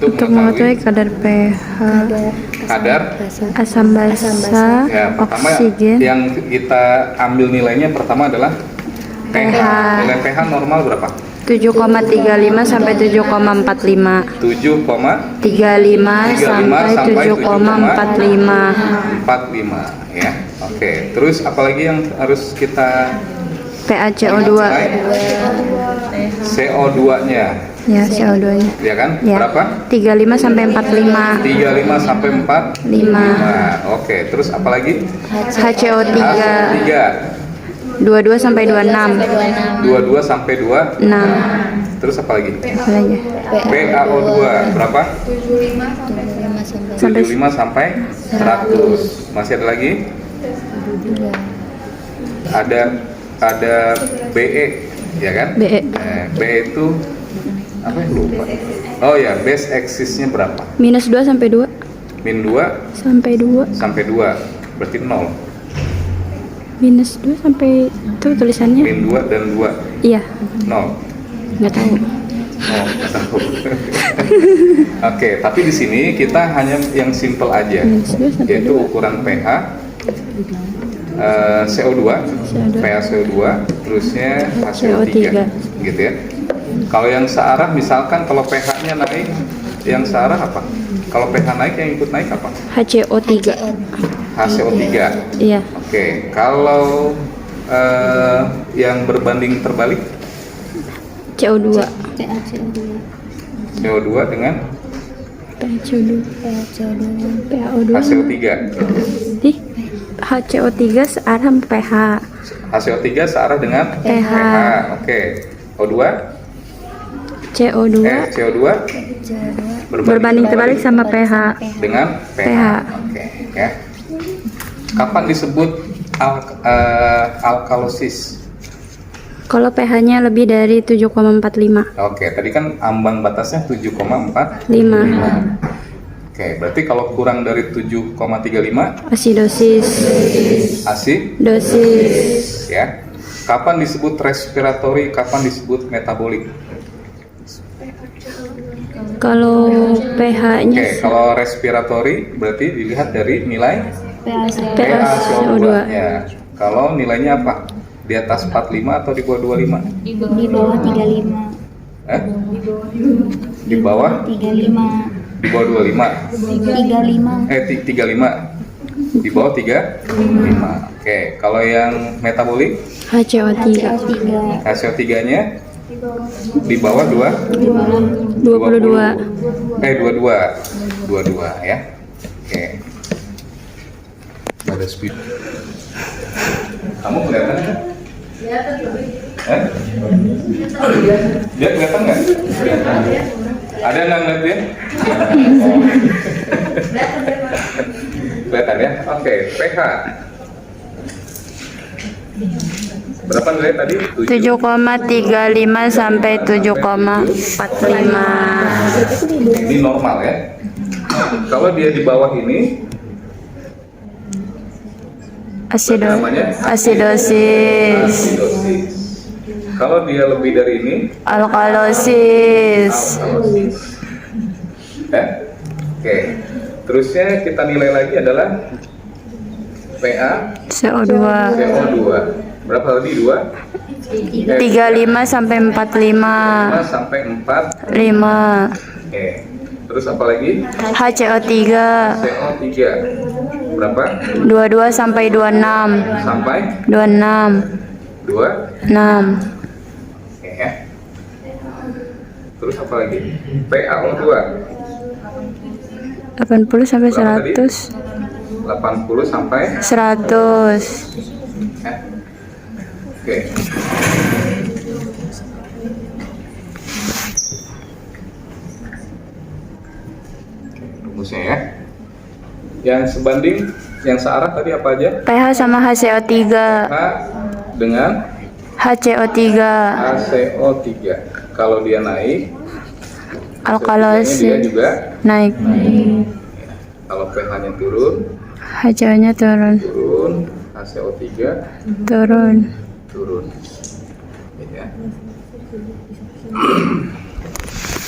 Untuk mengetahui kadar pH, kadar asam basa, ya, pertama oksigen, yang kita ambil nilainya pertama adalah pH. Nilai pH normal berapa? 7,35 sampai 7,45. 7,35 sampai 7,45. 45 ya. Oke, terus apalagi yang harus kita pH CO2. CO2-nya Ya, CO2-nya. ya kan? Ya. Berapa? 35 sampai 45. 35 sampai 45. Oke, terus apalagi? HCO3 HCO3 22 sampai 26. 22 sampai 26. Terus apa lagi? Apalagi? PaO2 berapa? 75 sampai 100. Masih ada lagi? Ada BE ya kan? BE. BE itu apa ya, lupa. Oh ya, base axis-nya berapa? Minus 2 sampai 2. Min 2 Sampai 2. sampai 2 berarti 0. Minus 2 sampai itu tulisannya. Min 2 dan 2 Iya, 0. nggak tahu. Oh, nggak tahu. Oke, tapi di sini kita hanya yang simple aja, Minus 2 sampai yaitu 2. ukuran pH, CO2, pH CO2, terusnya HCO3, gitu ya. Kalau yang searah, misalkan kalau pH-nya naik, yang searah apa? Kalau pH naik, yang ikut naik apa? HCO3. HCO3. Iya. Oke, kalau yang berbanding terbalik, CO2. CO2 dengan PaCO2. PaO2. HCO3. Ih, HCO3 searah sama pH. HCO3 searah dengan pH. Oke. O2? CO2 CO2 berbanding terbalik sama pH. dengan pH. Oke, ya. Kapan disebut alkalosis? Kalau pH-nya lebih dari 7,45. Oke, tadi kan ambang batasnya 7,45. 5. Oke, berarti kalau kurang dari 7,35 Asidosis. asidosis, ya. Kapan disebut respiratory, kapan disebut metabolik? Kalau pH-nya Oke, kalau respiratory berarti dilihat dari nilai PaCO2. ya. Kalau nilainya apa? Di atas 45 atau di bawah 25? Di bawah 35. Di bawah 35. di bawah 25. 35. 35. Di bawah 35. Oke, kalau yang metabolik HCO3 HCO3-nya di bawah 22. 22 ya. Oke. Ada speed. Kamu kelihatan nggak? Dia kelihatan nggak? Ada yang ngeliat dia? Kelihatan ya? Oke, pH. Berapa nilai tadi? 7,35 sampai 7,45. Ini normal ya. Kalau dia di bawah ini namanya Asidosis. asidosis. Kalau dia lebih dari ini Alkalosis. alkalosis. Oke. Terusnya kita nilai lagi adalah PA CO2. CO2. Berapa tadi? 2? 35 sampai 45. 5 sampai 4. 5. Oke. Terus apa lagi? HCO3 CO3. Berapa? 22 sampai 26. Sampai 26. 6. 6. Oke ya. Terus apa lagi? PaO2. 80 sampai Berapa tadi? 100. 80 sampai 100. ya. Oke. Rumusnya ya. Yang sebanding, yang searah tadi apa aja? pH sama HCO3. H dengan HCO3. HCO3. Kalau dia naik, Alkalosis dia juga naik. kalau pH-nya turun, HCO-nya turun. HCO3 Turun. turun. Ya.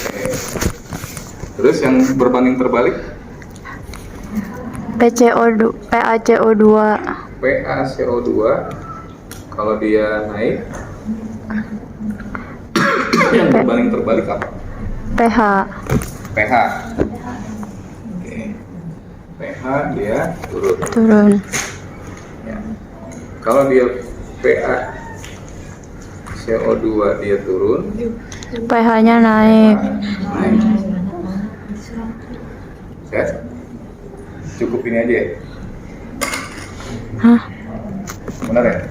Oke. Terus yang berbanding terbalik PaCO2 PaCO2 kalau dia naik yang berbanding terbalik apa? pH pH. Oke. pH dia turun. turun. Ya. Kalau dia pH CO2 dia turun, pH-nya naik. naik. Ya. Cukup ini aja ya? Hah? Benar ya?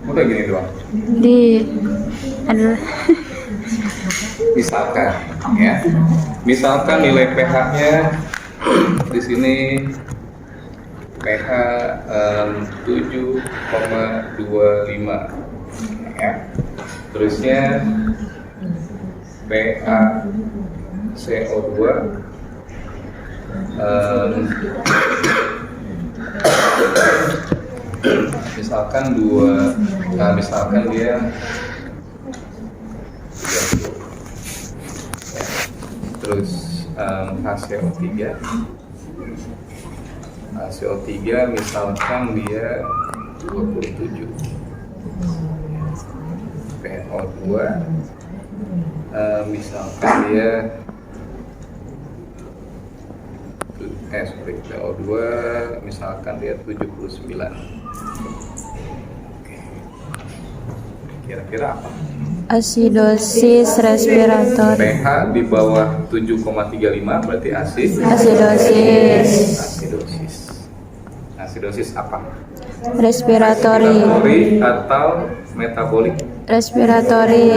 Udah gini doang. Aduh. Misalkan ya. Misalkan nilai pH-nya di sini pH 7,25 ya. Terusnya pH CO2 misalkan dia 30. Ya. Terus HCO3 misalkan dia 27. PO2 misalkan dia PO2 misalkan dia 79. Oke. Kira-kira apa? Asidosis respiratori. pH di bawah 7,35 berarti asid. Asidosis Asidosis apa? respiratori. Respiratori atau metabolik? Respiratori.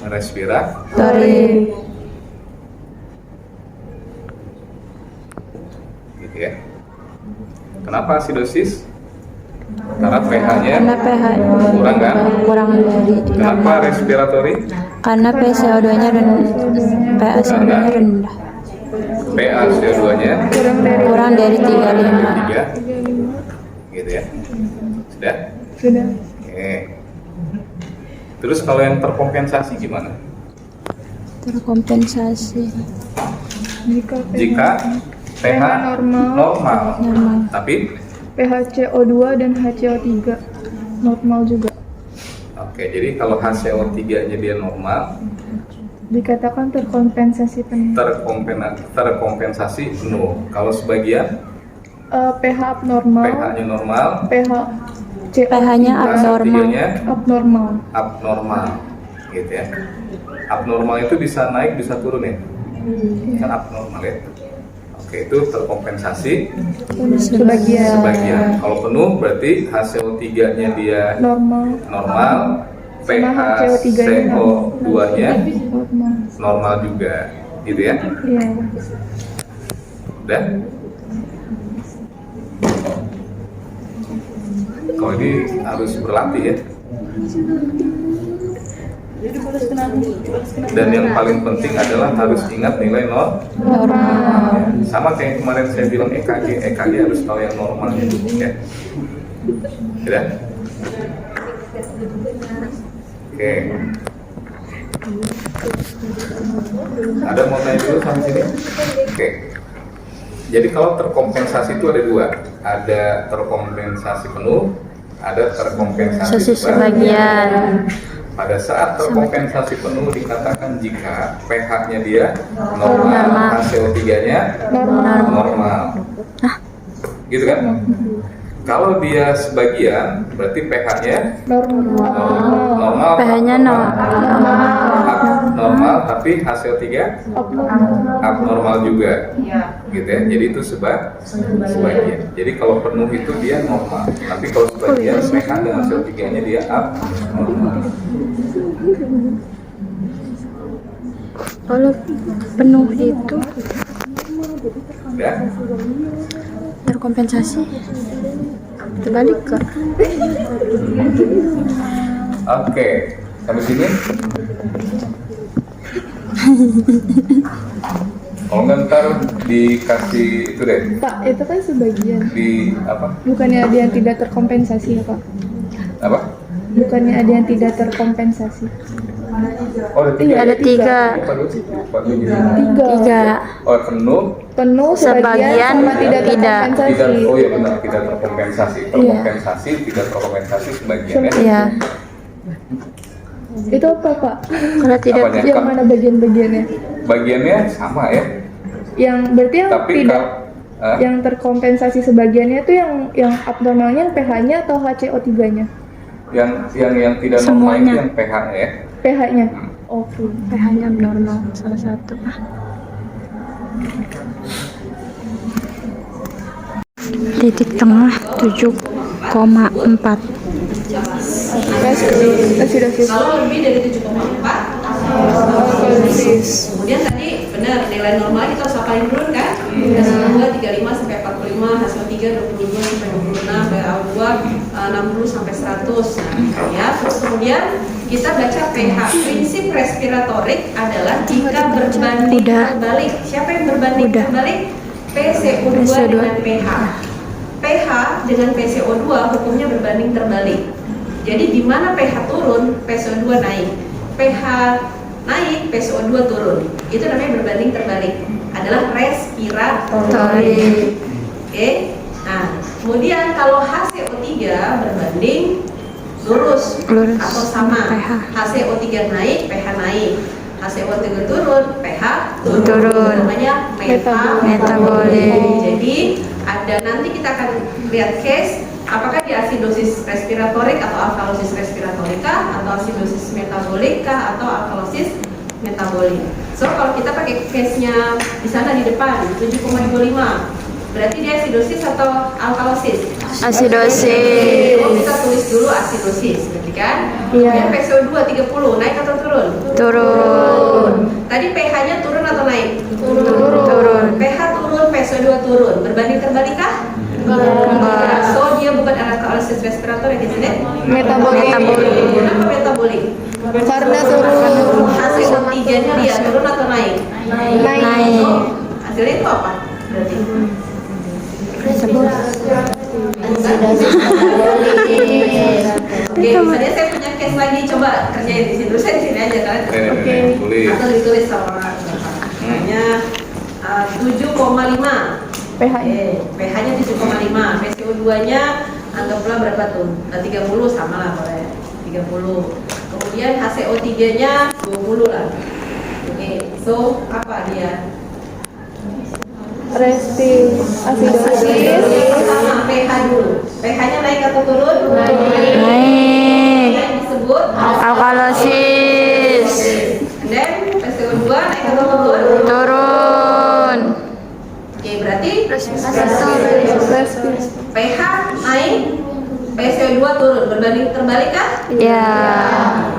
Respiratori. Gitu ya. Kenapa asidosis? Karena pH-nya Karena pH kurang kan? kurang dari Kenapa respiratori? karena PaCO2-nya rendah. PaCO2-nya rendah. PaCO2-nya Kurang dari 35. 3. Gitu ya. Sudah? Sudah. Oke. Terus kalau yang terkompensasi gimana? Terkompensasi. Jika pH normal. Tapi pH CO2 dan HCO3 normal juga. oke, jadi kalau HCO3-nya dia normal, Dikatakan terkompensasi penuh. terkompensasi penuh. Kalau sebagian pH abnormal, pH-nya normal, pH-nya abnormal. HCO3-nya abnormal. abnormal, gitu ya. Abnormal itu bisa naik, bisa turun ya. Kan abnormal ya. Oke, itu terkompensasi sebagian. Kalau penuh berarti HCO3-nya dia normal, pH CO2-nya normal juga, gitu ya. Iya. Udah? Kalau ini harus berlatih ya. Dan yang paling penting adalah harus ingat nilai normal. Sama kayak yang kemarin saya bilang EKG harus tahu yang normal ya. Ya. Oke. Ada mau tanya dulu sampai sini? Oke. Jadi kalau terkompensasi itu ada dua, ada terkompensasi penuh, ada terkompensasi sebagian. Pada saat terkompensasi penuh dikatakan jika pH-nya dia normal, HCO3-nya normal. Gitu kan? Kalau dia sebagian berarti pH-nya normal, pH-nya normal, tapi HCO3 abnormal juga. Gitu ya. Jadi itu sebagian. Jadi kalau penuh itu dia normal, tapi kalau sebagian pH dan HCO3-nya dia abnormal. Kalau penuh itu Ya. terkompensasi terbalik kak. Oke, sampai sini. Kalau nggak ntar dikasih itu deh. Pak, itu kan sebagian. Di apa? Bukannya ada yang tidak terkompensasi ya Pak? Apa? Bukannya ada yang tidak terkompensasi. Oh, ada tiga. Ada tiga. Tiga. Oh, penuh. Penuh, sebagian, sama tidak terkompensasi. Tidak. Oh ya benar, tidak terkompensasi. Terkompensasi, tidak terkompensasi sebagian ya. Iya. Itu apa, Pak? Kalau tidak Apanya? Yang mana bagian-bagiannya? Bagiannya sama ya. Yang berarti yang Tapi tidak yang terkompensasi sebagiannya itu yang abnormalnya pH-nya atau HCO3-nya? yang tidak normal Semuanya. itu yang pH-nya ya. pH-nya. Oke. pH-nya abnormal salah satu. Titik tengah 7,4. Asidosis. Kalau lebih dari 7,4 kemudian tadi benar nilai normal kita harus apain dulu kan? SO2 35 sampai 45, HCO3 22 sampai 26, PaO2 60 sampai 100. Nah, ya. Terus kemudian kita baca pH. Prinsip respiratorik adalah jika berbanding Udah. terbalik. Siapa yang berbanding Udah. terbalik? PCO2 dengan pH. pH dengan PCO2 hukumnya berbanding terbalik. Jadi di mana pH turun, PCO2 naik. pH naik, PCO2 turun. Itu namanya berbanding terbalik. Adalah respiratorik. Oke. Nah, kemudian kalau HCO3 berbanding lurus atau sama. pH. HCO3 naik, pH naik. HCO3 turun, pH Turun. Namanya Metabolik. Jadi ada nanti kita akan lihat case apakah di asidosis respiratorik atau alkalosis respiratorika atau asidosis metabolika atau alkalosis metabolik. So kalau kita pakai case-nya di sana di depan 7,25 berarti dia asidosis atau alkalosis? Asidosis. Oh, kita tulis dulu asidosis, berarti kan? Iya. Kemudian PCO2 30 naik atau turun? Turun. Tadi pH-nya turun atau naik? Turun. pH turun, PCO2 turun. Berbanding terbalik kah? Enggak. So dia bukan alkalosis respiratorik di sini. Metabolik. Kenapa metabolik? Karena turun. HCO3-nya dia turun atau naik? Naik. So, hasilnya itu apa? Berarti Oke, misalnya saya punya case lagi, coba kerjain di situ. Saya di sini aja kan? Oke. Boleh. Atau ditulis sama orang. Hanya 7,5. pH-nya. pH-nya 7,5. PCO2-nya anggaplah berapa tuh? 30 sama lah boleh. 30. Kemudian HCO3-nya 20 lah. Oke, so apa dia? Asidosis. Sama pH dulu. pH-nya naik atau turun? Naik. Yang disebut Alkalosis. dan PCO2 naik atau turun? Turun. Oke, berarti pH naik, PCO2 turun. Berbanding terbalik kah? Ya.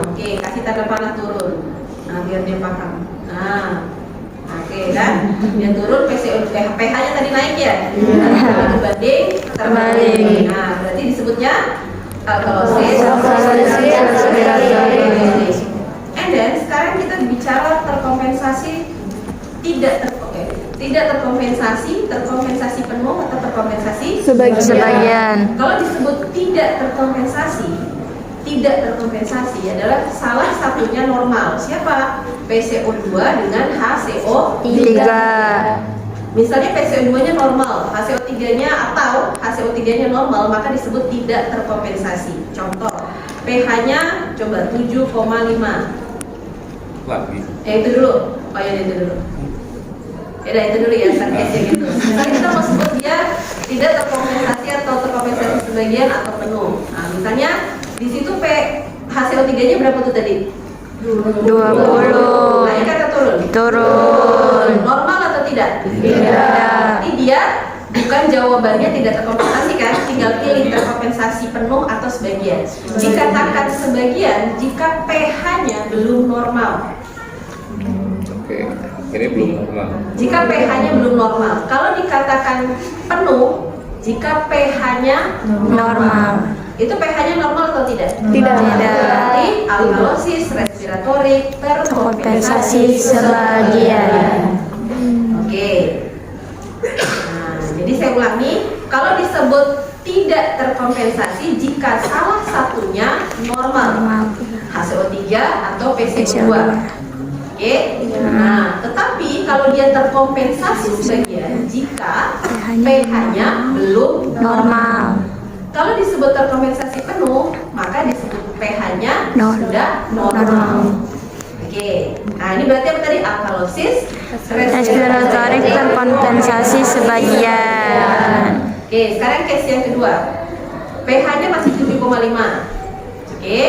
Oke, kasih tanda panah turun. Nah, biar dia paham. Nah, oke kan? Dia turun, pH-nya tadi naik ya? Berbanding terbalik. Nah, berarti disebutnya alkalosis. And then sekarang kita bicara terkompensasi tidak terkompensasi, terkompensasi penuh atau terkompensasi Sebagian. Kalau disebut tidak terkompensasi adalah salah satunya normal. Siapa? PCO2 dengan HCO3. 3. Misalnya PCO2-nya normal, HCO3-nya atau HCO3-nya normal, maka disebut tidak terkompensasi. Contoh, pH-nya coba 7,5. Lagi. Itu dulu. Oh ya, itu dulu. Ya, itu dulu ya, case yang itu. Misalnya kita mau sebut dia tidak terkompensasi atau terkompensasi sebagian atau penuh. Nah, misalnya di situ HCO3-nya berapa tuh tadi? 20. Naik atau turun? Turun. Normal atau tidak? Tidak. Berarti dia bukan jawabannya tidak terkompensasi kan? Tinggal pilih terkompensasi penuh atau sebagian. Dikatakan sebagian jika pH-nya belum normal. Oke. Ini belum normal. Jika pH-nya belum normal. Kalau dikatakan penuh, jika pH-nya Normal. itu pH-nya normal atau tidak? Tidak. Berarti alkalosis respiratorik Terkompensasi sebagian. Oke. Nah, jadi saya ulangi, kalau disebut tidak terkompensasi jika salah satunya normal. HCO3 atau PCO2. Oke. Nah, tetapi kalau dia terkompensasi sebagian jika pH-nya belum Normal. Kalau disebut terkompensasi penuh, maka disebut pH-nya sudah normal. Oke. Nah, ini berarti apa tadi? Alkalosis Respiratorik terkompensasi sebagian. Oke, sekarang case yang kedua. pH-nya masih 7,5. Oke.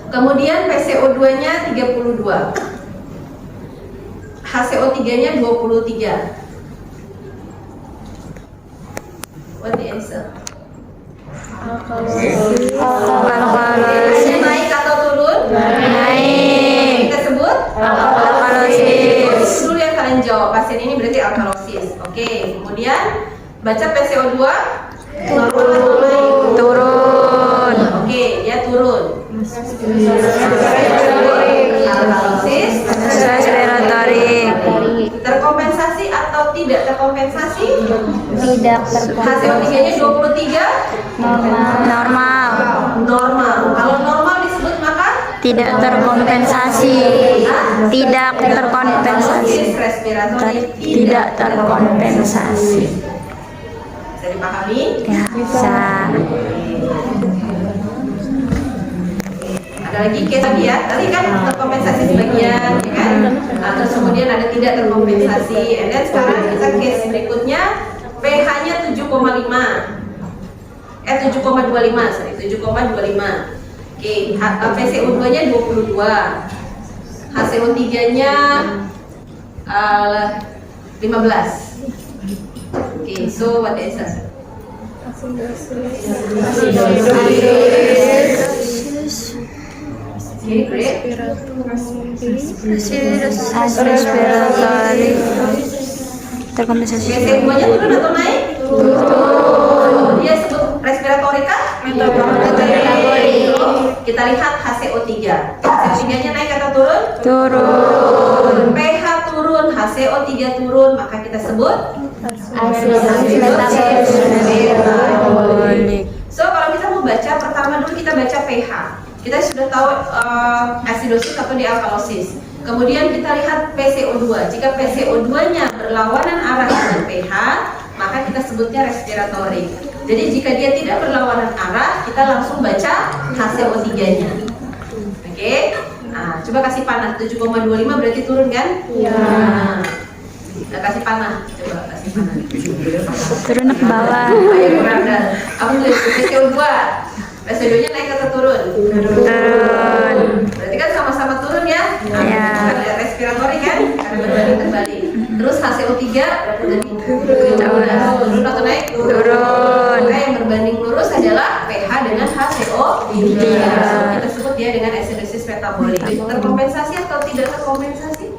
Kemudian PCO2-nya 32. HCO3-nya 23. What the answer? Alkalosis Naik atau turun? naik. Kita sebut Alkalosis. dulu yang kalian jawab. Pasien ini berarti alkalosis. Oke, kemudian baca PCO2 normal atau naik? Turun. Oke, dia turun. Alkalosis Respiratorik terkompensasi atau tidak terkompensasi? Tidak terkompensasi. HCO3-nya 23 Normal. normal. Kalau normal disebut maka tidak terkompensasi. Tidak terkompensasi. respiratorik Tidak terkompensasi. Bisa dipahami? Ya, bisa. Ada lagi case tadi ya, tadi kan terkompensasi sebagian, ya kan? Nah, terus kemudian ada tidak terkompensasi. And then sekarang kita case berikutnya, pH-nya 7,5, 7,25, sorry, 7,25. Oke, PCO2-nya 22, HCO3-nya 15. Oke, so what is that? Okay, great. Respiratorik terkompensasi. PCO2-nya turun atau naik? Turun. Dia sebut respiratorik kah? Metabolik. Kita lihat HCO3. HCO3-nya naik atau turun? Turun. pH turun, HCO3 turun, maka kita sebut Asidosis metabolik. Metabolik. So kalau kita mau baca, pertama dulu kita baca pH. Kita sudah tahu asidosis atau dialkalosis. Kemudian kita lihat PCO2. Jika PCO2-nya berlawanan arah dengan pH, maka kita sebutnya respiratorik. Jadi jika dia tidak berlawanan arah, kita langsung baca HCO3-nya. Oke? Nah, coba kasih panah. 7,25 berarti turun kan? Iya. Nah, kasih panah. Coba kasih panah. Turun ke bawah. Ayo kurang dah. Apa tulis PCO2? PCO2-nya naik atau turun? Turun. Berarti kan sama-sama turun ya? Iya. Bukan respiratori kan? Karena berbanding terbalik. Terus HCO3 turun atau naik? Turun. Maka yang berbanding lurus adalah pH dengan HCO3. Kita sebut dia dengan asidosis metabolik. Terkompensasi atau tidak terkompensasi?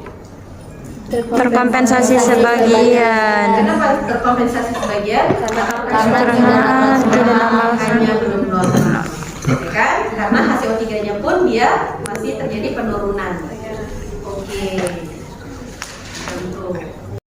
Terkompensasi sebagian. Kenapa terkompensasi sebagian? Karena tidak normal. Hanya belum normal. Ya kan? Karena HCO3-nya pun dia masih terjadi penurunan. Oke.